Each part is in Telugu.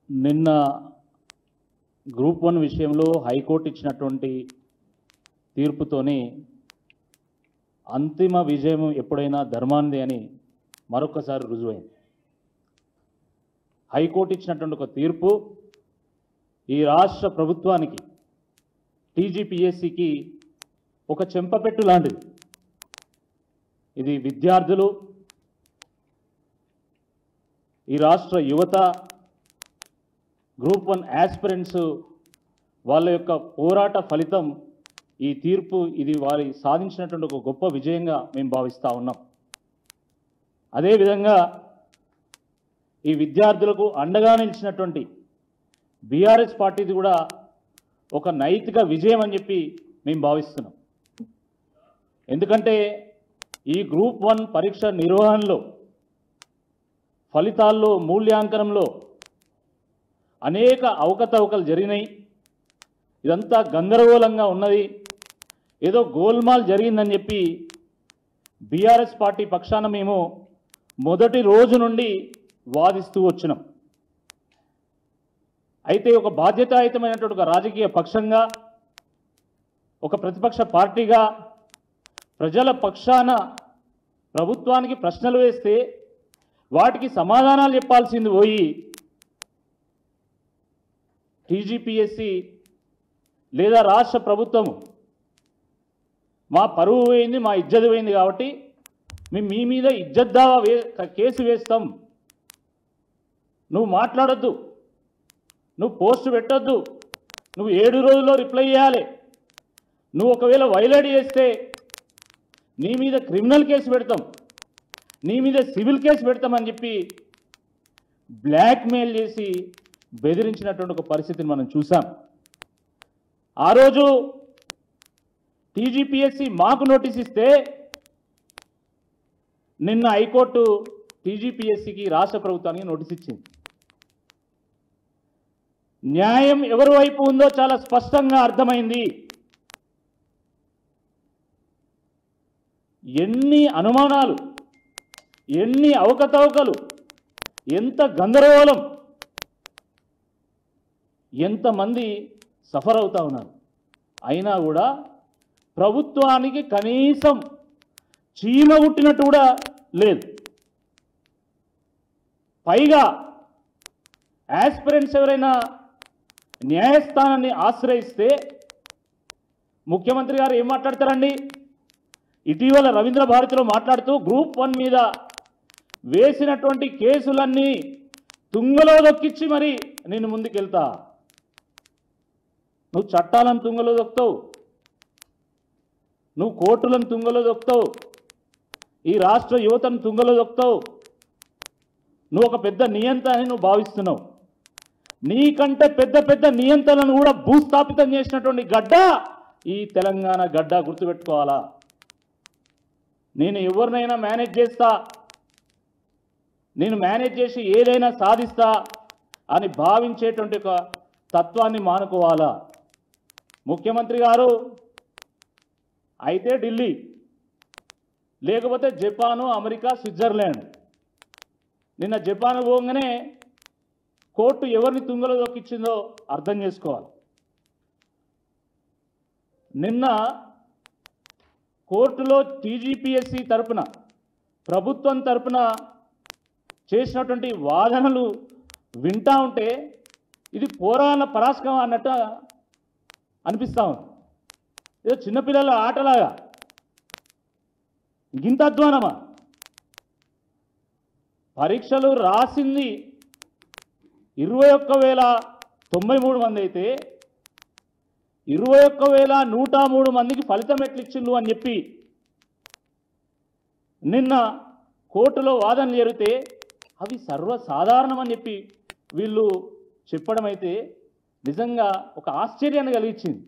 నిన్న గ్రూప్ 1 విషయంలో హైకోర్టు ఇచ్చినటువంటి తీర్పుతోనే అంతిమ విజయం ఎప్పుడైనా ధర్మాందే అని మరొకసారి రుజువైంది. హైకోర్టు ఇచ్చినటువంటి ఒక తీర్పు ఈ రాష్ట్ర ప్రభుత్వానికి టీజీపీఎస్సీకి ఒక చెంపపెట్టు లాంటిది. ఇది విద్యార్థులు, ఈ రాష్ట్ర యువత, గ్రూప్ 1 యాస్పిరెంట్స్ వాళ్ళ యొక్క పోరాట ఫలితం ఈ తీర్పు. ఇది వారి సాధించినటువంటి ఒక గొప్ప విజయంగా మేము భావిస్తూ ఉన్నాం. అదేవిధంగా ఈ విద్యార్థులకు అండగా నిలిచినటువంటి బీఆర్ఎస్ పార్టీది కూడా ఒక నైతిక విజయం అని చెప్పి మేము భావిస్తున్నాం. ఎందుకంటే ఈ గ్రూప్ 1 పరీక్ష నిర్వహణలో, ఫలితాల్లో, మూల్యాంకనంలో అనేక అవకతవకలు జరిగినాయి. ఇదంతా గందరగోళంగా ఉన్నది, ఏదో గోల్మాల్ జరిగిందని చెప్పి బీఆర్ఎస్ పార్టీ పక్షాన మేము మొదటి రోజు నుండి వాదిస్తూ వచ్చినాం. అయితే ఒక బాధ్యతాయుతమైనటువంటి ఒక రాజకీయ పక్షంగా, ఒక ప్రతిపక్ష పార్టీగా ప్రజల పక్షాన ప్రభుత్వానికి ప్రశ్నలు వేస్తే వాటికి సమాధానాలు చెప్పాల్సింది పోయి టీజీపీఎస్సీ లేదా రాష్ట్ర ప్రభుత్వము మా పరువు పోయింది, మా ఇజ్జత్ పోయింది కాబట్టి మేము మీ మీద ఇజ్జత్ దావా కేసు వేస్తాం, నువ్వు మాట్లాడొద్దు, నువ్వు పోస్ట్ పెట్టొద్దు, నువ్వు 7 రోజుల్లో రిప్లై చేయాలి, నువ్వు ఒకవేళ వైలేట్ చేస్తే నీ మీద క్రిమినల్ కేసు పెడతాం, నీ మీద సివిల్ కేసు పెడతామని చెప్పి బ్లాక్మెయిల్ చేసి బెదిరించినటువంటి ఒక పరిస్థితిని మనం చూసాం. ఆ రోజు టీజీపీఎస్సీ మాకు నోటీస్ ఇస్తే నిన్న హైకోర్టు టీజీపీఎస్సీకి, రాష్ట్ర ప్రభుత్వానికి నోటీస్ ఇచ్చింది. న్యాయం ఎవరి వైపు ఉందో చాలా స్పష్టంగా అర్థమైంది. ఎన్ని అనుమానాలు, ఎన్ని అవకతవకలు, ఎంత గందరగోళం, ఎంతమంది సఫర్ అవుతా ఉన్నారు, అయినా కూడా ప్రభుత్వానికి కనీసం చీమ పుట్టినట్టు కూడా లేదు. పైగా యాస్పిరెంట్స్ ఎవరైనా న్యాయస్థానాన్ని ఆశ్రయిస్తే ముఖ్యమంత్రి గారు ఏం మాట్లాడతారండి? ఇటీవల రవీంద్ర భారతిలో మాట్లాడుతూ గ్రూప్ 1 మీద వేసినటువంటి కేసులన్నీ తుంగలో దొక్కిచ్చి మరి నేను ముందుకెళ్తా. నువ్వు చట్టాలను తుంగలో దొక్కుతావు, నువ్వు కోర్టులను తుంగలో దొక్కుతావు, ఈ రాష్ట్ర యువతను తుంగలో దొక్కుతావు, నువ్వు ఒక పెద్ద నియంత అని నువ్వు భావిస్తున్నావు. నీకంటే పెద్ద పెద్ద నియంతలను కూడా భూస్థాపితం చేసినటువంటి గడ్డ ఈ తెలంగాణ గడ్డ, గుర్తుపెట్టుకోవాలా. నేను ఎవరినైనా మేనేజ్ చేస్తా, నేను మేనేజ్ చేసి ఏదైనా సాధిస్తా అని భావించేటువంటి ఒక తత్వాన్ని మానుకోవాలా. ముఖ్యమంత్రి గారు అయితే ఢిల్లీ, లేకపోతే జపాను, అమెరికా, స్విట్జర్లాండ్. నిన్న జపాన్ పోగానే కోర్టు ఎవరిని తుంగలో దొక్కిచ్చిందో అర్థం చేసుకోవాలి. నిన్న కోర్టులో టీజీపీఎస్సీ తరపున, ప్రభుత్వం తరపున చేసినటువంటి వాదనలు వింటా ఉంటే ఇది పోరాల పరాస్కం అన్నట్టు అనిపిస్తూ ఉంది. ఏదో చిన్నపిల్లల ఆటలాగా, గింత అధ్వానమా? పరీక్షలు రాసింది 21,093 మంది అయితే 21,103 మందికి ఫలితం ఎట్లిచ్చిండ్రు అని చెప్పి నిన్న కోర్టులో వాదనలు జరిగితే అవి సర్వసాధారణం అని చెప్పి వీళ్ళు చెప్పడం అయితే నిజంగా ఒక ఆశ్చర్యాన్ని కలిగించింది.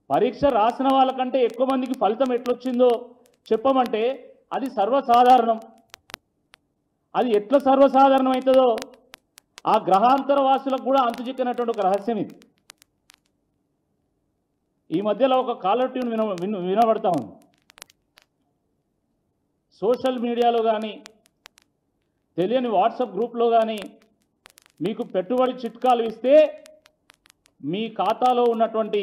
పరీక్ష రాసిన వాళ్ళకంటే ఎక్కువ మందికి ఫలితం ఎట్లొచ్చిందో చెప్పమంటే అది సర్వసాధారణం. అది ఎట్లా సర్వసాధారణం అవుతుందో ఆ గ్రహాంతర వాసులకు కూడా అంతుచిక్కినటువంటి ఒక రహస్యం ఇది. ఈ మధ్యలో ఒక కాలర్ ట్యూన్ వినబడతా ఉంది. సోషల్ మీడియాలో కానీ తెలియని వాట్సాప్ గ్రూప్లో కానీ మీకు పెట్టుబడి చిట్కాలు ఇస్తే మీ ఖాతాలో ఉన్నటువంటి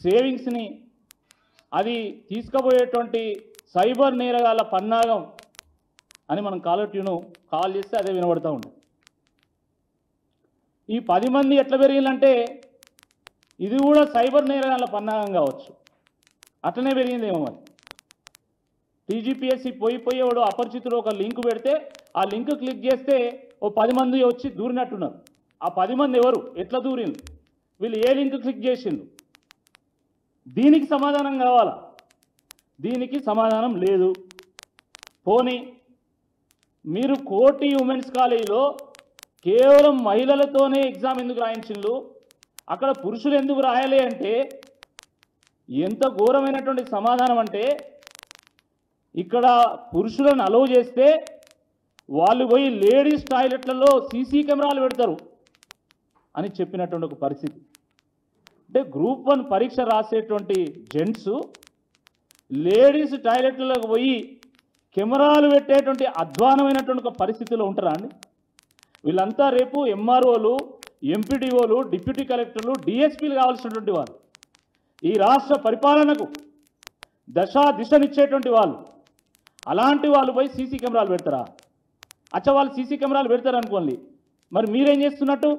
సేవింగ్స్ని అది తీసుకుపోయేటువంటి సైబర్ నేరగాళ్ళ పన్నాగం అని మనం కాలర్ ట్యూను కాల్ చేస్తే అదే వినబడుతూ ఉంటుంది. ఈ 10 మంది ఎట్లా పెరిగిందంటే ఇది కూడా సైబర్ నేరగాళ్ళ పన్నాగం కావచ్చు, అట్లనే పెరిగిందేమో. మరి టీజీపీఎస్సీ పోయేవాడు అపరిచితుడు ఒక లింక్ పెడితే ఆ లింక్ క్లిక్ చేస్తే ఓ 10 మంది వచ్చి దూరినట్టున్నారు. ఆ 10 మంది ఎవరు, ఎట్లా దూరింది, వీళ్ళు ఏ లింక్ క్లిక్ చేసిండు? దీనికి సమాధానం కావాలా? దీనికి సమాధానం లేదు. పోనీ మీరు కోటి ఉమెన్స్ కాలేజీలో కేవలం మహిళలతోనే ఎగ్జామ్ ఎందుకు రాయించిండ్రు, అక్కడ పురుషులు ఎందుకు రాయాలి అంటే ఎంత ఘోరమైనటువంటి సమాధానం అంటే, ఇక్కడ పురుషులను అలౌ చేస్తే వాళ్ళు పోయి లేడీస్ టాయిలెట్లలో సీసీ కెమెరాలు పెడతారు అని చెప్పినటువంటి ఒక పరిస్థితి. అంటే గ్రూప్ 1 పరీక్ష రాసేటువంటి జెంట్స్ లేడీస్ టాయిలెట్లకు పోయి కెమెరాలు పెట్టేటువంటి అధ్వానమైనటువంటి ఒక పరిస్థితిలో ఉంటారా అండి? వీళ్ళంతా రేపు ఎంఆర్ఓలు, ఎంపీడీఓలు, డిప్యూటీ కలెక్టర్లు, డిఎస్పీలు కావాల్సినటువంటి వాళ్ళు, ఈ రాష్ట్ర పరిపాలనకు దిశనిచ్చేటువంటి వాళ్ళు. అలాంటి వాళ్ళు పోయి సీసీ కెమెరాలు పెడతారా? వాళ్ళు సీసీ కెమెరాలు పెడతారు అనుకోండి, మరి మీరేం చేస్తున్నట్టు?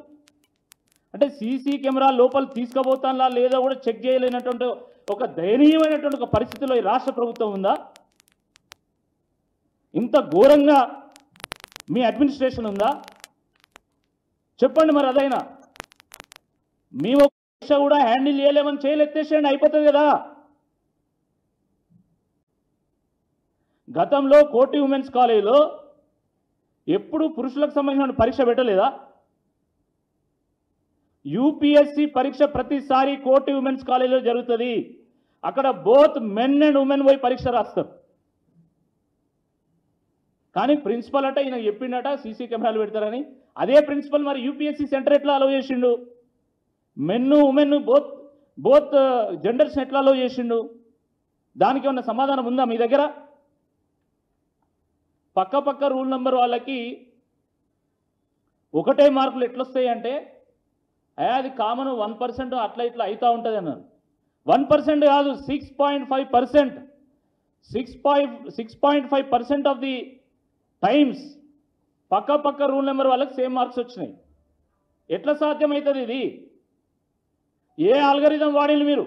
అంటే సీసీ కెమెరా లోపల తీసుకుపోతానా లేదో కూడా చెక్ చేయలేనటువంటి ఒక దయనీయమైనటువంటి ఒక పరిస్థితిలో ఈ రాష్ట్ర ప్రభుత్వం ఉందా? ఇంత ఘోరంగా మీ అడ్మినిస్ట్రేషన్ ఉందా? చెప్పండి. మరి అదైనా మీ పరీక్ష కూడా హ్యాండిల్ చేయలేమని చేయలేత్తేసేయండి, అయిపోతుంది కదా. గతంలో కోటి ఉమెన్స్ కాలేజీలో ఎప్పుడు పురుషులకు సంబంధించిన పరీక్ష పెట్టలేదా? యూపీఎస్సీ పరీక్ష ప్రతిసారి కోటి ఉమెన్స్ కాలేజీలో జరుగుతుంది. అక్కడ బోత్ మెన్ అండ్ ఉమెన్ పోయి పరీక్ష రాస్తారు. కానీ ప్రిన్సిపల్ అట ఈయన చెప్పిండట సీసీ కెమెరాలు పెడతారని. అదే ప్రిన్సిపల్ మరి యూపీఎస్సీ సెంటర్ ఎట్లా అలౌ చేసిండు? మెన్ ఉమెన్ బోత్ జెండర్స్ ఎట్లా అలౌ చేసిండు? దానికి ఏమన్నా సమాధానం ఉందా మీ దగ్గర? పక్క రూల్ నెంబర్ వాళ్ళకి ఒకటే మార్కులు ఎట్లొస్తాయి అంటే అది కామన్ 1% అట్లా ఇట్లా అవుతూ ఉంటుంది అన్నారు. 1% కాదు, 6.5%. 6.5% ఆఫ్ ది టైమ్స్ పక్క రూల్ నెంబర్ వాళ్ళకి సేమ్ మార్క్స్ వచ్చినాయి. ఎట్లా సాధ్యమవుతుంది ఇది? ఏ ఆల్గరిథం వాడింది మీరు?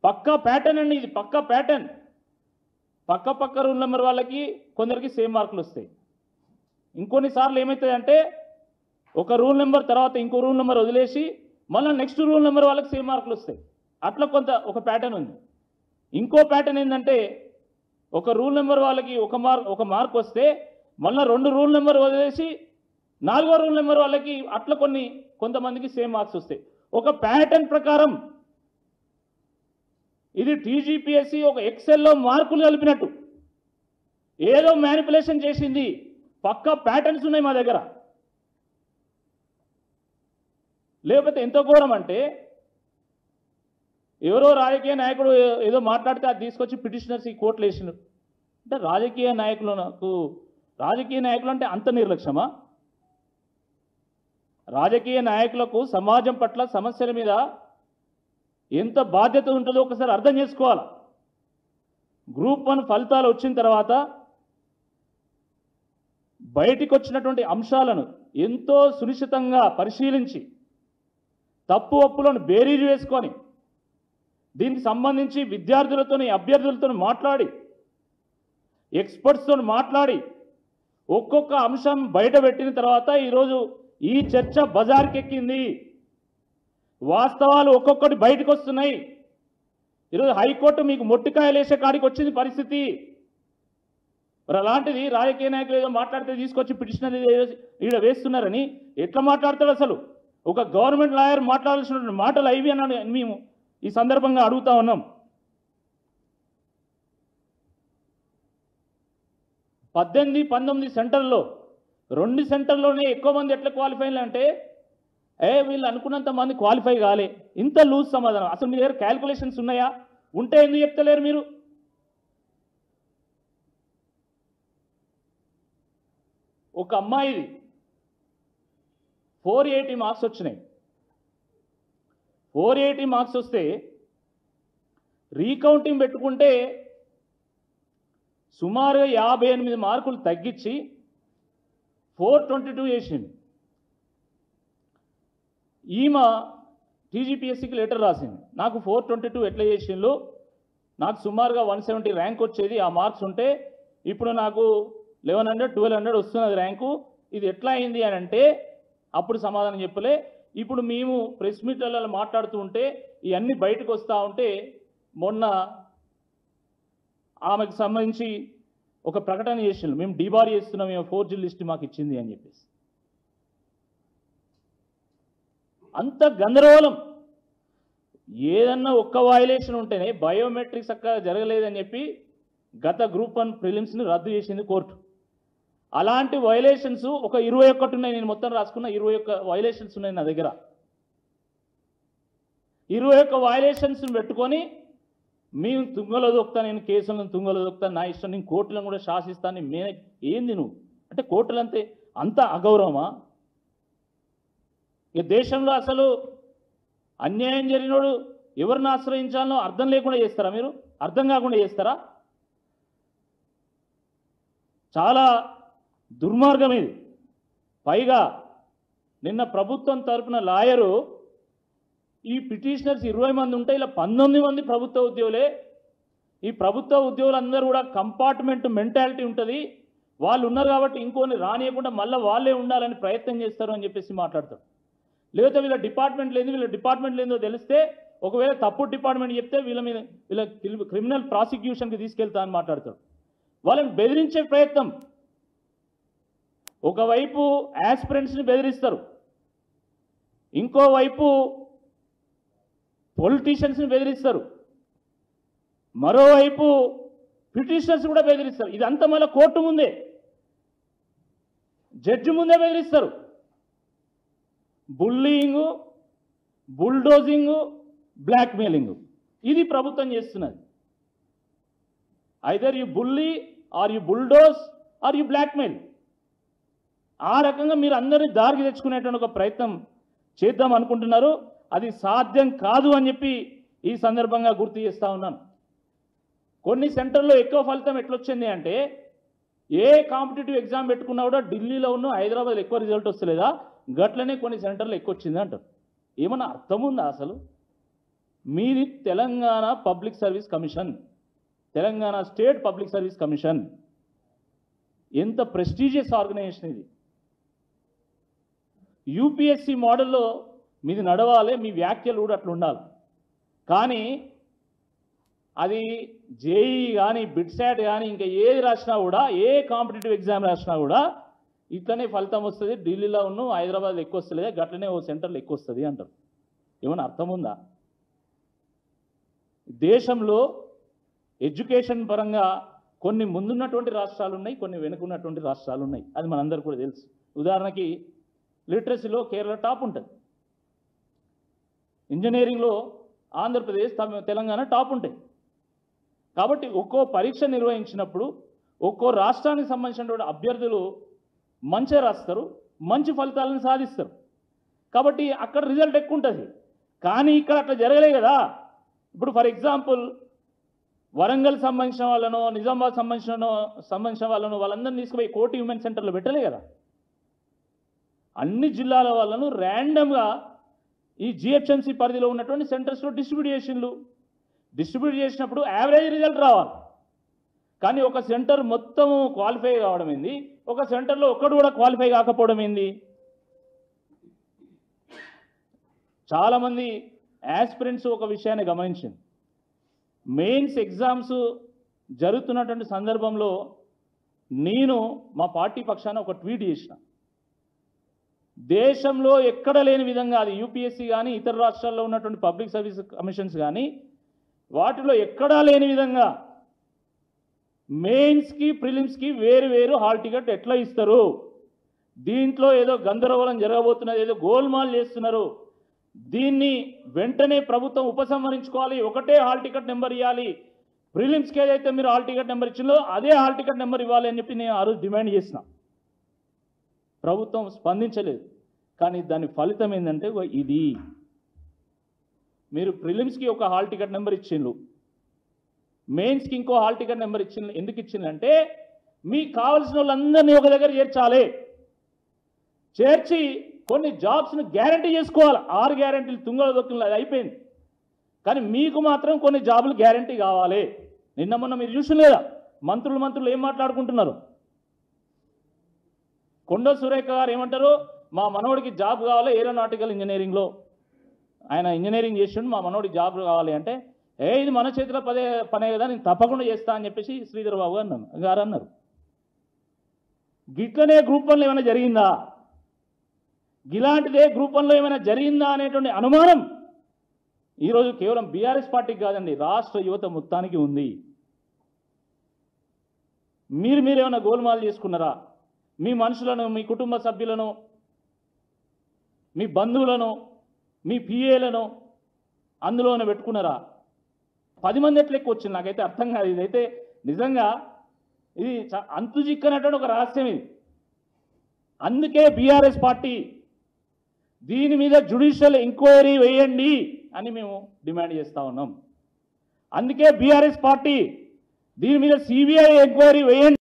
పక్కా ప్యాటర్న్ అండి ఇది, పక్కా ప్యాటర్న్. పక్క రూల్ నెంబర్ వాళ్ళకి కొందరికి సేమ్ మార్కులు వస్తాయి. ఇంకొన్నిసార్లు ఏమవుతుంది అంటే ఒక రూల్ నెంబర్ తర్వాత ఇంకో రూల్ నెంబర్ వదిలేసి మళ్ళీ నెక్స్ట్ రూల్ నెంబర్ వాళ్ళకి సేమ్ మార్కులు వస్తాయి. అట్లా ఒక ప్యాటర్న్ ఉంది. ఇంకో ప్యాటర్న్ ఏంటంటే ఒక రూల్ నెంబర్ వాళ్ళకి ఒక మార్క్ వస్తే మళ్ళీ 2 రూల్ నెంబర్ వదిలేసి 4వ రూల్ నెంబర్ వాళ్ళకి అట్లా కొంతమందికి సేమ్ మార్క్స్ వస్తాయి. ఒక ప్యాటర్న్ ప్రకారం ఇది టీజీపీఎస్సీ ఒక ఎక్సెల్లో మార్కులు కలిపినట్టు ఏదో మ్యానిపులేషన్ చేసింది. పక్కా ప్యాటర్న్స్ ఉన్నాయి మా దగ్గర. లేకపోతే ఎంత ఘోరం అంటే ఎవరో రాజకీయ నాయకుడు ఏదో మాట్లాడితే అది తీసుకొచ్చి పిటిషనర్స్ ఈ కోర్టులు వేసినారు. అంటే రాజకీయ నాయకులు అంటే అంత నిర్లక్ష్యమా? రాజకీయ నాయకులకు సమాజం పట్ల సమస్యల మీద ఎంత బాధ్యత ఉంటుందో ఒకసారి అర్థం చేసుకోవాలి. గ్రూప్ 1 ఫలితాలు వచ్చిన తర్వాత బయటికి వచ్చినటువంటి అంశాలను ఎంతో సునిశ్చితంగా పరిశీలించి తప్పు ఒప్పులను బేరీజు వేసుకొని దీనికి సంబంధించి విద్యార్థులతోని అభ్యర్థులతో మాట్లాడి ఎక్స్పర్ట్స్తో మాట్లాడి ఒక్కొక్క అంశం బయట పెట్టిన తర్వాత ఈరోజు ఈ చర్చ బజార్కెక్కింది. వాస్తవాలు ఒక్కొక్కటి బయటకు వస్తున్నాయి. ఈరోజు హైకోర్టు మీకు మొట్టికాయలు వేసే కాడికి వచ్చింది పరిస్థితి. మరి అలాంటిది రాజకీయ నాయకులు ఏదో మాట్లాడితే తీసుకొచ్చి పిటిషనర్ ఈడ వేస్తున్నారని ఎట్లా మాట్లాడతాడు? అసలు ఒక గవర్నమెంట్ లాయర్ మాట్లాడాల్సిన మాటలు అవి అని మేము ఈ సందర్భంగా అడుగుతా ఉన్నాం. 18-19 సెంటర్లో 2 సెంటర్లోనే ఎక్కువ మంది ఎట్లా క్వాలిఫై అంటే వీళ్ళు అనుకున్నంత మంది క్వాలిఫై కాలే. ఇంత లూజ్ సమాధానం. అసలు మీ దగ్గర క్యాల్కులేషన్స్ ఉన్నాయా? ఉంటే ఎందుకు చెప్తలేరు మీరు? ఒక అమ్మాయిది 480 మార్క్స్ వచ్చినాయి. 480 మార్క్స్ వస్తే రీకౌంటింగ్ పెట్టుకుంటే సుమారుగా 58 మార్కులు తగ్గించి 422 వేసింది. ఈమె టీజీపీఎస్సీకి లెటర్ రాసింది, నాకు 422 ఎట్లా చేసిండ్రు, నాకు సుమారుగా 170 ర్యాంక్ వచ్చేది, ఆ మార్క్స్ ఉంటే ఇప్పుడు నాకు 1100 1200 వస్తున్నది ర్యాంకు, ఇది ఎట్లా అయింది అని అంటే అప్పుడు సమాధానం చెప్పలే. ఇప్పుడు మేము ప్రెస్ మీట్లలో మాట్లాడుతూ ఉంటే ఇవన్నీ బయటకు వస్తూ ఉంటే మొన్న ఆమెకు సంబంధించి ఒక ప్రకటన చేసిండ్రు, మేము డిబార్ చేస్తున్నాం, మేము 4G లిస్ట్ మాకు ఇచ్చింది అని చెప్పేసి. అంత గందరగోళం. ఏదన్నా ఒక్క వయలేషన్ ఉంటేనే బయోమెట్రిక్స్ చక్కగా జరగలేదని చెప్పి గత గ్రూప్ 1 ప్రిలిమ్స్ని రద్దు చేసింది కోర్టు. అలాంటి వయలేషన్స్ ఒక 21 ఉన్నాయి, నేను మొత్తం రాసుకున్న 21 వయలేషన్స్ ఉన్నాయి నా దగ్గర. 21 వయలేషన్స్ పెట్టుకొని మేము తుంగలో దొక్కుతాను, నేను కేసులను తుంగలో దొక్కుతాను, నా ఇష్టం, నేను కోర్టులను కూడా శాసిస్తాను, ఏంది నువ్వు అంటే కోర్టులంతే అంత అగౌరవమా? ఇక దేశంలో అసలు అన్యాయం జరిగినోడు ఎవరిని ఆశ్రయించాలో అర్థం లేకుండా చేస్తారా మీరు? అర్థం కాకుండా చేస్తారా? చాలా దుర్మార్గం ఇది. పైగా నిన్న ప్రభుత్వం తరపున లాయరు ఈ పిటిషనర్స్ 20 మంది ఉంటే ఇలా 19 మంది ప్రభుత్వ ఉద్యోగులే, ఈ ప్రభుత్వ ఉద్యోగులందరూ కూడా కంపార్ట్మెంట్ మెంటాలిటీ ఉంటుంది, వాళ్ళు ఉన్నారు కాబట్టి ఇంకోని రానియకుండా మళ్ళీ వాళ్ళే ఉండాలని ప్రయత్నం చేస్తారు అని చెప్పేసి మాట్లాడతారు. లేకపోతే వీళ్ళ డిపార్ట్మెంట్ లేదో తెలిస్తే ఒకవేళ తప్పుడు డిపార్ట్మెంట్ చెప్తే వీళ్ళ క్రిమినల్ ప్రాసిక్యూషన్కి తీసుకెళ్తా అని మాట్లాడతాడు. వాళ్ళని బెదిరించే ప్రయత్నం. ఒకవైపు యాస్పిరెంట్స్ని బెదిరిస్తారు, ఇంకోవైపు పొలిటీషియన్స్ని బెదిరిస్తారు, మరోవైపు పిటిషనర్స్ కూడా బెదిరిస్తారు. ఇదంతా మళ్ళీ కోర్టు ముందే, జడ్జి ముందే బెదిరిస్తారు. బుల్లీయింగ్, బుల్డోజింగ్, బ్లాక్మెయిలింగ్, ఇది ప్రభుత్వం చేస్తున్నది. Either you bully or you bulldoze or you blackmail. ఆ రకంగా మీరు అందరినీ దారికి తెచ్చుకునేటువంటి ఒక ప్రయత్నం చేద్దాం అనుకుంటున్నారు. అది సాధ్యం కాదు అని చెప్పి ఈ సందర్భంగా గుర్తు చేస్తూ ఉన్నాను. కొన్ని సెంటర్లో ఎక్కువ ఫలితం ఎట్లొచ్చింది అంటే ఏ కాంపిటేటివ్ ఎగ్జామ్ పెట్టుకున్నా కూడా ఢిల్లీలో ఉన్న హైదరాబాద్లో ఎక్కువ రిజల్ట్ వస్తలేదా, గట్లనే కొన్ని సెంటర్లు ఎక్కువ వచ్చింది అంటారు. ఏమన్నా అర్థం ఉందా అసలు? మీది Telangana public service commission, Telangana state public service commission, ఎంత ప్రెస్టీజియస్ ఆర్గనైజేషన్ ఇది. యూపీఎస్సీ మోడల్లో మీది నడవాలి, మీ వ్యాఖ్యలు కూడా అట్లా ఉండాలి. కానీ అది జేఈ కానీ బిట్సాట్ కానీ ఇంకా ఏది రాసినా కూడా, ఏ కాంపిటేటివ్ ఎగ్జామ్ రాసినా కూడా ఇట్లనే ఫలితం వస్తుంది, ఢిల్లీలో ఉన్న హైదరాబాద్లో ఎక్కువ వస్తలేదా, గట్లనే ఓ సెంటర్లో ఎక్కువ వస్తుంది అంటారు. ఏమన్నా అర్థం ఉందా? దేశంలో ఎడ్యుకేషన్ పరంగా కొన్ని ముందున్నటువంటి రాష్ట్రాలు ఉన్నాయి, కొన్ని వెనుకున్నటువంటి రాష్ట్రాలు ఉన్నాయి. అది మనందరికీ కూడా తెలుసు. ఉదాహరణకి లిటరసీలో కేరళ టాప్ ఉంటుంది, ఇంజనీరింగ్లో ఆంధ్రప్రదేశ్ తెలంగాణ టాప్ ఉంటాయి. కాబట్టి ఒక్కో పరీక్ష నిర్వహించినప్పుడు ఒక్కో రాష్ట్రానికి సంబంధించినటువంటి అభ్యర్థులు మంచిగా రాస్తారు, మంచి ఫలితాలను సాధిస్తారు. కాబట్టి అక్కడ రిజల్ట్ ఎక్కువ ఉంటుంది. కానీ ఇక్కడ అట్లా జరగలే కదా. ఇప్పుడు ఫర్ ఎగ్జాంపుల్ వరంగల్ సంబంధించిన వాళ్ళను, నిజామాబాద్ సంబంధించిన వాళ్ళను వాళ్ళందరినీ తీసుకుపోయి కోటి హ్యూమన్ సెంటర్లో పెట్టలే కదా. అన్ని జిల్లాల వాళ్ళను ర్యాండమ్గా ఈ జిహెచ్ఎంసీ పరిధిలో ఉన్నటువంటి సెంటర్స్లో డిస్ట్రిబ్యూట్ చేసినప్పుడు యావరేజ్ రిజల్ట్ రావాలి. కానీ ఒక సెంటర్ మొత్తం క్వాలిఫై కావడం ఏంది, ఒక సెంటర్లో ఒక్కడు కూడా క్వాలిఫై కాకపోవడం ఏంది? చాలామంది యాస్పిరెంట్స్ ఒక విషయాన్ని గమనించింది. మెయిన్స్ ఎగ్జామ్స్ జరుగుతున్నటువంటి సందర్భంలో నేను మా పార్టీ పక్షాన ఒక ట్వీట్ చేసిన, దేశంలో ఎక్కడ లేని విధంగా అది యూపీఎస్సీ కానీ ఇతర రాష్ట్రాల్లో ఉన్నటువంటి పబ్లిక్ సర్వీస్ కమిషన్స్ కానీ వాటిలో ఎక్కడా లేని విధంగా మెయిన్స్కి ప్రిలిమ్స్కి వేరు హాల్ టికెట్ ఎట్లా ఇస్తారు? దీంట్లో ఏదో గందరగోళం జరగబోతున్నది, ఏదో గోల్మాల్ చేస్తున్నారు. దీన్ని వెంటనే ప్రభుత్వం ఉపసంహరించుకోవాలి, ఒకటే హాల్ టికెట్ నెంబర్ ఇవ్వాలి, ప్రిలిమ్స్కి ఏదైతే మీరు హాల్ టికెట్ నెంబర్ ఇచ్చిందో అదే హాల్ టికెట్ నెంబర్ ఇవ్వాలి అని చెప్పి నేను ఆ రోజు డిమాండ్ చేసిన. ప్రభుత్వం స్పందించలేదు. కానీ దాని ఫలితం ఏంటంటే ఇది మీరు ప్రిలిమ్స్కి ఒక హాల్ టికెట్ నెంబర్ ఇచ్చిండ్రు, మెయిన్స్కి ఇంకో హాల్ టికెట్ నెంబర్ ఇచ్చిండ్రు. ఎందుకు ఇచ్చిందంటే మీకు కావాల్సిన వాళ్ళందరినీ ఒక దగ్గర చేర్చాలి, చేర్చి కొన్ని జాబ్స్ను గ్యారంటీ చేసుకోవాలి. 6 గ్యారంటీలు తుంగలో దొక్కిన అది అయిపోయింది, కానీ మీకు మాత్రం కొన్ని జాబులు గ్యారంటీ కావాలి. నిన్న మొన్న మీరు చూసిన లేదా మంత్రులు ఏం మాట్లాడుకుంటున్నారు? కొండ సురేఖ గారు ఏమంటారు, మా మనోడికి జాబ్ కావాలి ఏరోనాటికల్ ఇంజనీరింగ్లో, ఆయన ఇంజనీరింగ్ చేసిండు, మా మనోడికి జాబ్ కావాలి అంటే ఇది మన చేతిలో పనే కదా, నేను తప్పకుండా చేస్తా అని చెప్పేసి శ్రీధర్ బాబు గారు అన్నారు. గిట్లనే గ్రూప్ 1లో ఏమైనా జరిగిందా, ఇలాంటిదే గ్రూప్ 1లో ఏమైనా జరిగిందా అనేటువంటి అనుమానం ఈరోజు కేవలం బీఆర్ఎస్ పార్టీకి కాదండి, రాష్ట్ర యువత మొత్తానికి ఉంది. మీరేమైనా గోల్మాలు చేసుకున్నారా? మీ మనుషులను, మీ కుటుంబ సభ్యులను, మీ బంధువులను, మీ పిఏలను అందులోనే పెట్టుకున్నారా? 10 మంది ఎట్లా ఎక్కువ వచ్చింది నాకైతే అర్థం కాదు. ఇదైతే నిజంగా ఇది అంతు చిక్కనటువంటి ఒక రహస్యం ఇది. అందుకే బీఆర్ఎస్ పార్టీ దీని మీద జ్యుడిషియల్ ఎంక్వైరీ వేయండి అని మేము డిమాండ్ చేస్తూ ఉన్నాం. అందుకే బీఆర్ఎస్ పార్టీ దీని మీద సిబిఐ ఎంక్వైరీ వేయండి.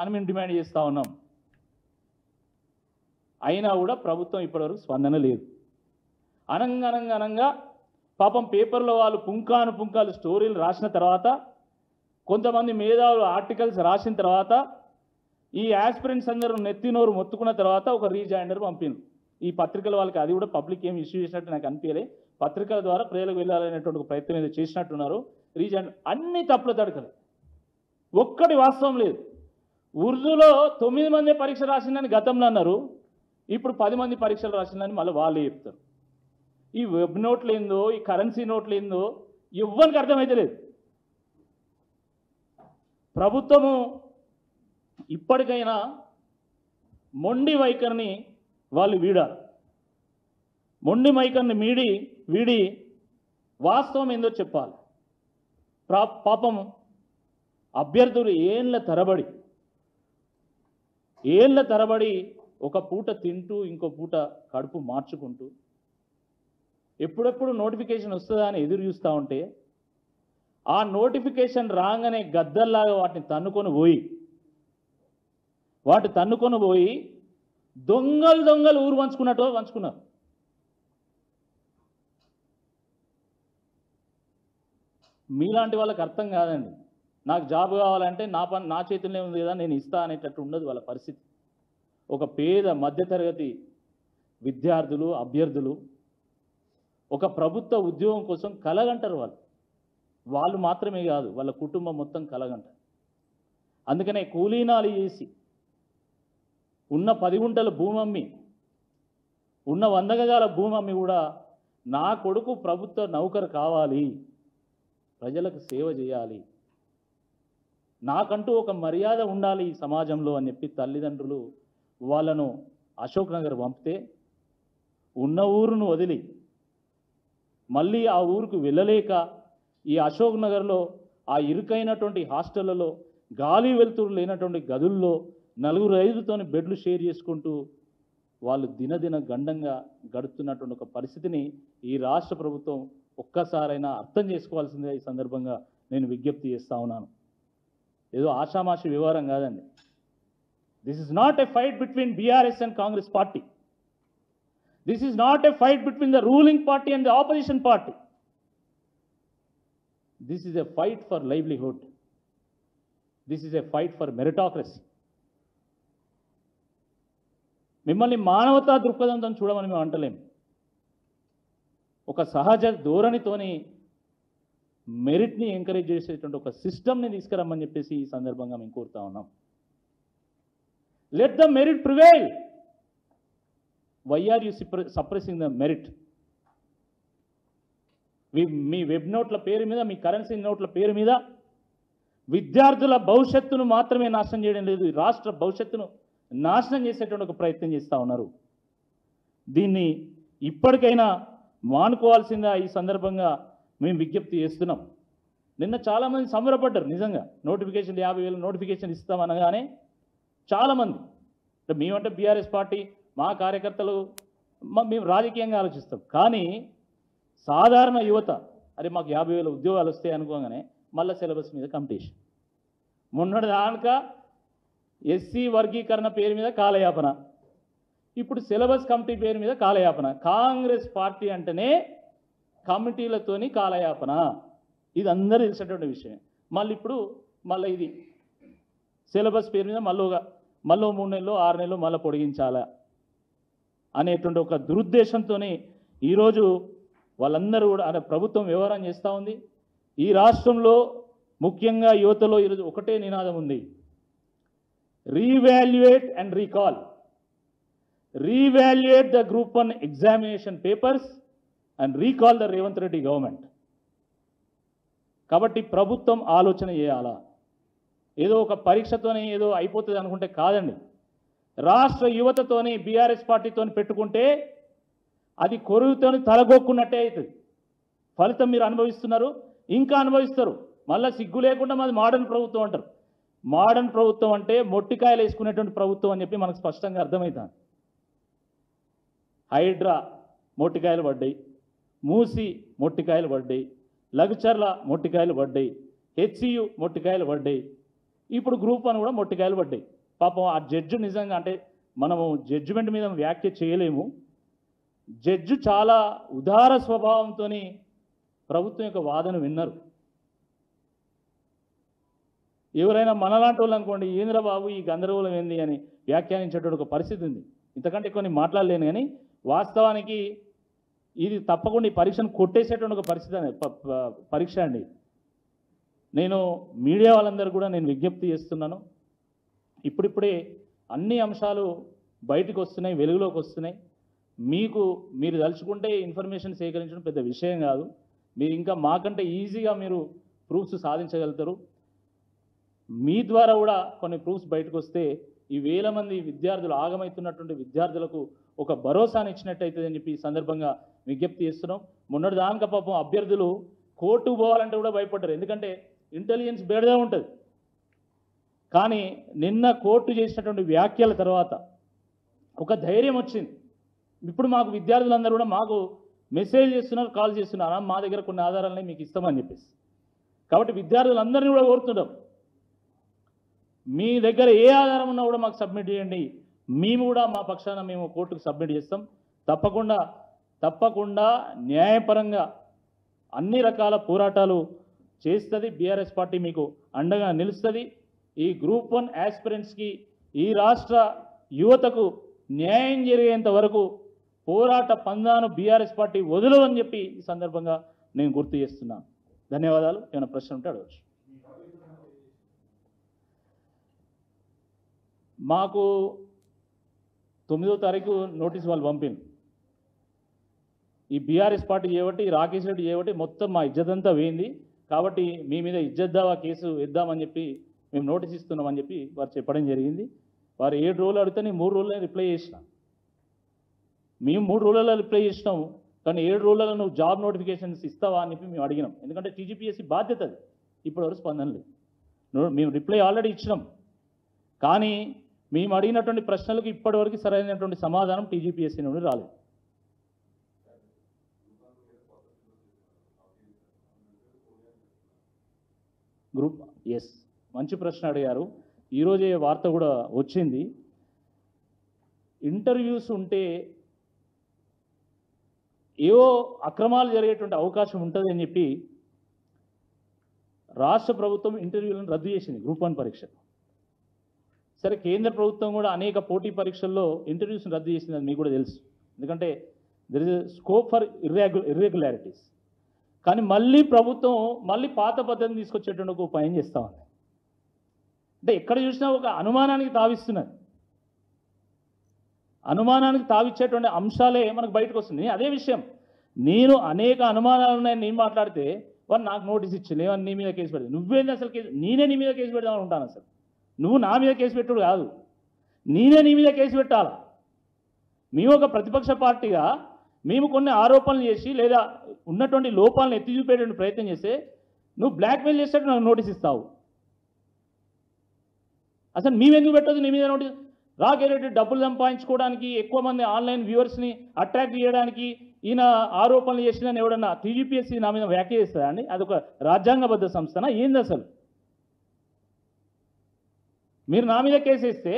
అని మేము డిమాండ్ చేస్తూ ఉన్నాం. అయినా కూడా ప్రభుత్వం ఇప్పటివరకు స్పందన లేదు. అనంగా పాపం పేపర్లో వాళ్ళు పుంకాలు స్టోరీలు రాసిన తర్వాత, కొంతమంది మేధావులు ఆర్టికల్స్ రాసిన తర్వాత, ఈ యాస్పిరెంట్స్ అందరూ నెత్తినోరు మొత్తుకున్న తర్వాత ఒక రీజాయినర్ పంపింది. ఈ పత్రికల వాళ్ళకి అది కూడా పబ్లిక్ ఏమి ఇష్యూ చేసినట్టు నాకు అనిపించలే. పత్రికల ద్వారా ప్రజలకు వెళ్ళాలనేటువంటి ఒక ప్రయత్నం ఏదో చేసినట్టున్నారు. రీజాయినర్ అన్ని తప్పుల తడకలే, ఒక్కటి వాస్తవం లేదు. ఉర్దూలో 9 మంది పరీక్ష రాసిందని గతంలో అన్నారు, ఇప్పుడు 10 మంది పరీక్షలు రాసిందని మళ్ళీ వాళ్ళే చెప్తారు. ఈ వెబ్ నోట్లు ఏందో, ఈ కరెన్సీ నోట్లు ఏందో ఎవ్వరికి అర్థమైతే లేదు. ప్రభుత్వము ఇప్పటికైనా మొండి వైఖరిని వాళ్ళు వీడాలి. మొండి వైఖరిని వీడి వాస్తవం ఏందో చెప్పాలి. పాపం అభ్యర్థులు ఏళ్ళ తరబడి ఒక పూట తింటూ ఇంకో పూట కడుపు మార్చుకుంటూ ఎప్పుడెప్పుడు నోటిఫికేషన్ వస్తుందా అని ఎదురు చూస్తూ ఉంటే, ఆ నోటిఫికేషన్ రాగానే గద్దల్లాగా వాటిని తన్నుకొని పోయి దొంగలు ఊరు వంచుకున్నారు. మీలాంటి వాళ్ళకి అర్థం కాదండి. నాకు జాబ్ కావాలంటే నా చేతుల్లో ఉంది కదా, నేను ఇస్తా అనేటట్టు ఉండదు వాళ్ళ పరిస్థితి. ఒక పేద మధ్యతరగతి విద్యార్థులు, అభ్యర్థులు ఒక ప్రభుత్వ ఉద్యోగం కోసం కలగంటారు. వాళ్ళు మాత్రమే కాదు, వాళ్ళ కుటుంబం మొత్తం కలగంటారు. అందుకనే కూలీనాలు చేసి ఉన్న 10 గుంటల భూమి అమ్మి, ఉన్న 100 గజాల భూమి అమ్మి కూడా నా కొడుకు ప్రభుత్వ నౌకరు కావాలి, ప్రజలకు సేవ చేయాలి, నాకంటూ ఒక మర్యాద ఉండాలి ఈ సమాజంలో అని చెప్పి తల్లిదండ్రులు వాళ్ళను అశోక్ నగర్ పంపితే, ఉన్న ఊరును వదిలి మళ్ళీ ఆ ఊరుకు వెళ్ళలేక ఈ అశోక్ నగర్లో ఆ ఇరుకైనటువంటి హాస్టళ్లలో, గాలి వెలుతురు లేనటువంటి గదుల్లో 4-5తోని బెడ్లు షేర్ చేసుకుంటూ వాళ్ళు దినదిన గండంగా గడుపుతున్నటువంటి ఒక పరిస్థితిని ఈ రాష్ట్ర ప్రభుత్వం ఒక్కసారైనా అర్థం చేసుకోవాల్సిందే ఈ సందర్భంగా నేను విజ్ఞప్తి చేస్తా ఉన్నాను. ఏదో ఆషామాషి వ్యవహారం కాదండి. This is not a fight between BRS and Congress party. This is not a fight between the ruling party and the opposition party. This is a fight for livelihood. This is a fight for meritocracy. మిమ్మల్ని మానవతా దృక్పథంతో చూడమని మేము అంటలేము. ఒక సహజ ధోరణితోని మెరిట్ని ఎంకరేజ్ చేసేటువంటి ఒక సిస్టమ్ని తీసుకురమ్మని చెప్పేసి ఈ సందర్భంగా మేము కోరుతా ఉన్నాం. Let the merit prevail. Why are you suppressing the merit? మీ వెబ్ నోట్ల పేరు మీద, మీ కరెన్సీ నోట్ల పేరు మీద విద్యార్థుల భవిష్యత్తును మాత్రమే నాశనం చేయడం లేదు, ఈ రాష్ట్ర భవిష్యత్తును నాశనం చేసేటువంటి ఒక ప్రయత్నం చేస్తూ ఉన్నారు. దీన్ని ఇప్పటికైనా మానుకోవాల్సిందా ఈ సందర్భంగా మేము విజ్ఞప్తి చేస్తున్నాం. నిన్న చాలామంది సంబరపడ్డారు నిజంగా, నోటిఫికేషన్ 50,000 నోటిఫికేషన్ ఇస్తామనగానే చాలామంది. అంటే మేమంటే బీఆర్ఎస్ పార్టీ, మా కార్యకర్తలు మేము రాజకీయంగా ఆలోచిస్తాం, కానీ సాధారణ యువత అరే మాకు 50,000 ఉద్యోగాలు వస్తాయి అనుకోగానే మళ్ళీ సిలబస్ మీద కాంపిటీషన్. మొన్నటి దాకా ఎస్సీ వర్గీకరణ పేరు మీద కాలయాపన, ఇప్పుడు సిలబస్ కమిటీ పేరు మీద కాలయాపన. కాంగ్రెస్ పార్టీ అంటేనే కమిటీలతోని కాలయాపన, ఇది అందరూ తెలిసినటువంటి విషయం. మళ్ళీ ఇప్పుడు ఇది సిలబస్ పేరు మీద మళ్ళీ 3 నెలలు 6 నెలలు మళ్ళీ పొడిగించాలా అనేటువంటి ఒక దురుద్దేశంతోనే ఈరోజు వాళ్ళందరూ కూడా ప్రభుత్వం వ్యవహారం చేస్తూ ఉంది. ఈ రాష్ట్రంలో ముఖ్యంగా యువతలో ఈరోజు ఒకటే నినాదం ఉంది, revaluate and recall. Revaluate the group 1 examination papers and recall the Revanth Reddy government. కాబట్టి ప్రభుత్వం ఆలోచన చేయాలా, ఏదో ఒక పరీక్షతోనే ఏదో అయిపోతుంది అనుకుంటే కాదండి. రాష్ట్ర యువతతోని బీఆర్ఎస్ పార్టీతోని పెట్టుకుంటే అది కొరువుతోని తలగొక్కున్నట్టే అవుతుంది. ఫలితం మీరు అనుభవిస్తున్నారు, ఇంకా అనుభవిస్తారు. మళ్ళీ సిగ్గు లేకుండా మాది మోడర్న్ ప్రభుత్వం అంటారు. మోడర్న్ ప్రభుత్వం అంటే మొట్టికాయలు వేసుకునేటువంటి ప్రభుత్వం అని చెప్పి మనకు స్పష్టంగా అర్థమవుతుంది. హైడ్రా మొట్టికాయలు పడ్డాయి, మూసి మొట్టికాయలు పడ్డాయి, లగచర్ల మొట్టికాయలు పడ్డాయి, హెచ్సియు మొట్టికాయలు పడ్డాయి, ఇప్పుడు గ్రూప్ 1 కూడా మొట్టికాయలు పడ్డాయి. పాపం ఆ జడ్జి నిజంగా, అంటే మనము జడ్జిమెంట్ మీద వ్యాఖ్య చేయలేము. జడ్జి చాలా ఉదార స్వభావంతో ప్రభుత్వం యొక్క వాదన విన్నారు. ఎవరైనా మనలాంటి వాళ్ళు అనుకోండి, ఏంద్ర బాబు ఈ గందరగోళం ఏంది అని వ్యాఖ్యానించేటువంటి ఒక పరిస్థితి ఉంది. ఇంతకంటే కొన్ని మాట్లాడలేను, కానీ వాస్తవానికి ఇది తప్పకుండా ఈ పరీక్షను కొట్టేసేటువంటి ఒక పరిస్థితి పరీక్ష అండి. నేను మీడియా వాళ్ళందరూ కూడా నేను విజ్ఞప్తి చేస్తున్నాను, ఇప్పుడిప్పుడే అన్ని అంశాలు బయటకు వస్తున్నాయి, వెలుగులోకి వస్తున్నాయి. మీరు తలుచుకుంటే ఇన్ఫర్మేషన్ సేకరించడం పెద్ద విషయం కాదు. మీరు ఇంకా మాకంటే ఈజీగా మీరు ప్రూఫ్స్ సాధించగలుగుతారు. మీ ద్వారా కూడా కొన్ని ప్రూఫ్స్ బయటకు వస్తే ఈ వేల మంది విద్యార్థులు, ఆగమవుతున్నటువంటి విద్యార్థులకు ఒక భరోసాని ఇచ్చినట్టయితే అని చెప్పి ఈ సందర్భంగా విజ్ఞప్తి చేస్తున్నాం. మొన్నటి దానిక పాపం అభ్యర్థులు కోర్టుకు పోవాలంటే కూడా భయపడ్డారు, ఎందుకంటే ఇంటెలిజెన్స్ బేడగా ఉంటుంది. కానీ నిన్న కోర్టు చేసినటువంటి వ్యాఖ్యల తర్వాత ఒక ధైర్యం వచ్చింది. ఇప్పుడు మాకు విద్యార్థులందరూ కూడా మాకు మెసేజ్ చేస్తున్నారు, కాల్ చేస్తున్నారు, మా దగ్గర కొన్ని ఆధారాలని మీకు ఇస్తామని చెప్పేసి. కాబట్టి విద్యార్థులందరినీ కూడా కోరుతున్నాం, మీ దగ్గర ఏ ఆధారం ఉన్నా కూడా మాకు సబ్మిట్ చేయండి, మేము కూడా మా పక్షాన మేము కోర్టుకు సబ్మిట్ చేస్తాం. తప్పకుండా న్యాయపరంగా అన్ని రకాల పోరాటాలు చేస్తుంది బీఆర్ఎస్ పార్టీ, మీకు అండగా నిలుస్తుంది. ఈ గ్రూప్ 1 యాస్పిరెంట్స్కి, ఈ రాష్ట్ర యువతకు న్యాయం జరిగేంత వరకు పోరాట పందాను బీఆర్ఎస్ పార్టీ వదలదు అని చెప్పి ఈ సందర్భంగా నేను గుర్తు చేస్తున్నాను. ధన్యవాదాలు. ఏమైనా ప్రశ్న ఉంటే అడగవచ్చు. మాకు 9వ తారీఖు నోటీస్ వాళ్ళు పంపింది. ఈ బీఆర్ఎస్ పార్టీ చేయబట్టి, రాకేష్ రెడ్డి చేయబట్టి మొత్తం మా ఇజ్జత్ అంతా వేయింది. కాబట్టి మీ మీద ఇజ్జత్ దావా కేసు వేద్దామని చెప్పి మేము నోటీస్ ఇస్తున్నామని చెప్పి వారు చెప్పడం జరిగింది. వారు 7 రోజులు అడిగితే నేను 3 రోజుల్లో రిప్లై చేసిన. మేము 3 రోజులలో రిప్లై చేసినాము, కానీ 7 రోజులలో నువ్వు జాబ్ నోటిఫికేషన్స్ ఇస్తావా అని చెప్పి మేము అడిగినాం. ఎందుకంటే టీజీపీఎస్సీ బాధ్యత అది. ఇప్పటివరకు స్పందన లేదు. మేము రిప్లై ఆల్రెడీ ఇచ్చినాం, కానీ మేము అడిగినటువంటి ప్రశ్నలకు ఇప్పటివరకు సరైనటువంటి సమాధానం టీజీపీఎస్సీ నుండి రాలేదు. గ్రూప్ ఎస్, మంచి ప్రశ్న అడిగారు. ఈరోజే వార్త కూడా వచ్చింది, ఇంటర్వ్యూస్ ఉంటే ఏవో అక్రమాలు జరిగేటువంటి అవకాశం ఉంటుంది అని చెప్పి రాష్ట్ర ప్రభుత్వం ఇంటర్వ్యూలను రద్దు చేసింది గ్రూప్ 1 పరీక్ష. సరే, కేంద్ర ప్రభుత్వం కూడా అనేక పోటీ పరీక్షల్లో ఇంటర్వ్యూస్ని రద్దు చేసింది, అది మీకు కూడా తెలుసు. ఎందుకంటే there is scope for irregularities. కానీ మళ్ళీ ప్రభుత్వం పాత పద్ధతిని తీసుకొచ్చేటువంటి ఒక ఉపాయం చేస్తూ ఉంది. అంటే ఎక్కడ చూసినా ఒక అనుమానానికి తావిస్తున్నది, అనుమానానికి తావిచ్చేటువంటి అంశాలే మనకు బయటకు వస్తుంది. అదే విషయం, నేను అనేక అనుమానాలు ఉన్నాయని నేను మాట్లాడితే వాడు నాకు నోటీస్ ఇచ్చింది ఏమన్నా నీ మీద కేసు పెడతాను. నువ్వేంది అసలు కేసు? నేనే నీ మీద కేసు పెడదామని ఉంటాను. అసలు నువ్వు నా మీద కేసు పెట్టుడు కాదు, నేనే నీ మీద కేసు పెట్టాలా. మేము ఒక ప్రతిపక్ష పార్టీగా మేము కొన్ని ఆరోపణలు చేసి లేదా ఉన్నటువంటి లోపాలను ఎత్తి చూపేటువంటి ప్రయత్నం చేస్తే నువ్వు బ్లాక్మెయిల్ చేసేట్టు నాకు నోటీస్ ఇస్తావు. అసలు మేమెందుకు పెట్టదు నీ మీద నోటీస్? రాకేరెడ్డి డబ్బులు సంపాదించుకోవడానికి, ఎక్కువ మంది ఆన్లైన్ వ్యూవర్స్ని అట్రాక్ట్ చేయడానికి ఈయన ఆరోపణలు చేసిన ఎవడన్నా టీజీపీఎస్సీ నా మీద వ్యాఖ్య చేస్తుందా అండి? అదొక రాజ్యాంగబద్ధ సంస్థనా ఏంది అసలు? మీరు నా మీద కేసు వేస్తే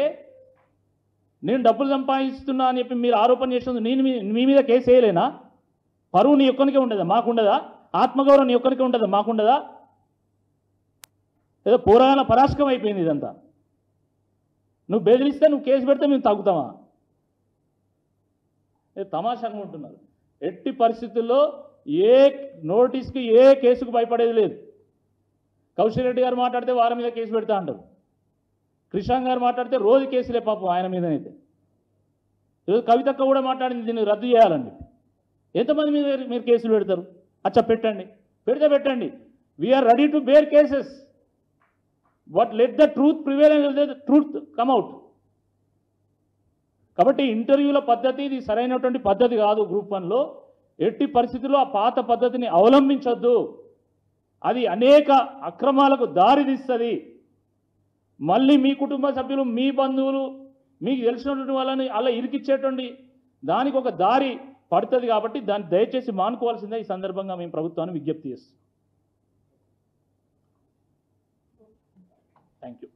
నేను డబ్బులు సంపాదిస్తున్నా అని చెప్పి మీరు ఆరోపణ చేసినందుకు నేను మీ మీద కేసు వేయలేనా? పరువు నీ ఒక్కనికే ఉండదా? మాకుండదా? ఆత్మగౌరవం నీ ఒక్కనికే ఉండదా? మాకుండదా? ఏదో పురాణ పరాశకం అయిపోయింది ఇదంతా. నువ్వు బెదిరిస్తే, నువ్వు కేసు పెడితే మేము తగ్గుతామా? తమాషాగా ఉంటున్నారు. ఎట్టి పరిస్థితుల్లో ఏ నోటీస్కి ఏ కేసుకు భయపడేది లేదు. కౌశల్ రెడ్డి గారు మాట్లాడితే వారి మీద కేసు పెడతా అంటారు. కృష్ణ గారు మాట్లాడితే రోజు కేసులే పాపం ఆయన మీదనైతే. ఈరోజు కవితక్క కూడా మాట్లాడింది దీన్ని రద్దు చేయాలండి. ఎంతమంది మీద మీరు కేసులు పెడతారు? అచ్చా పెట్టండి, పెట్టండి. We are ready to bear cases, but let the truth prevail and let the truth come out. కాబట్టి ఇంటర్వ్యూల పద్ధతి ఇది సరైనటువంటి పద్ధతి కాదు. గ్రూప్ 1లో ఎట్టి పరిస్థితుల్లో ఆ పాత పద్ధతిని అవలంబించొద్దు. అది అనేక అక్రమాలకు దారితీస్తుంది. మళ్ళీ మీ కుటుంబ సభ్యులు, మీ బంధువులు, మీకు తెలిసినటువంటి వాళ్ళని అలా ఇరికిచ్చేటువంటి దానికి ఒక దారి పడుతుంది. కాబట్టి దాన్ని దయచేసి మానుకోవాల్సిందే. ఈ సందర్భంగా మేము ప్రభుత్వాన్ని విజ్ఞప్తి చేస్తాం. Thank you.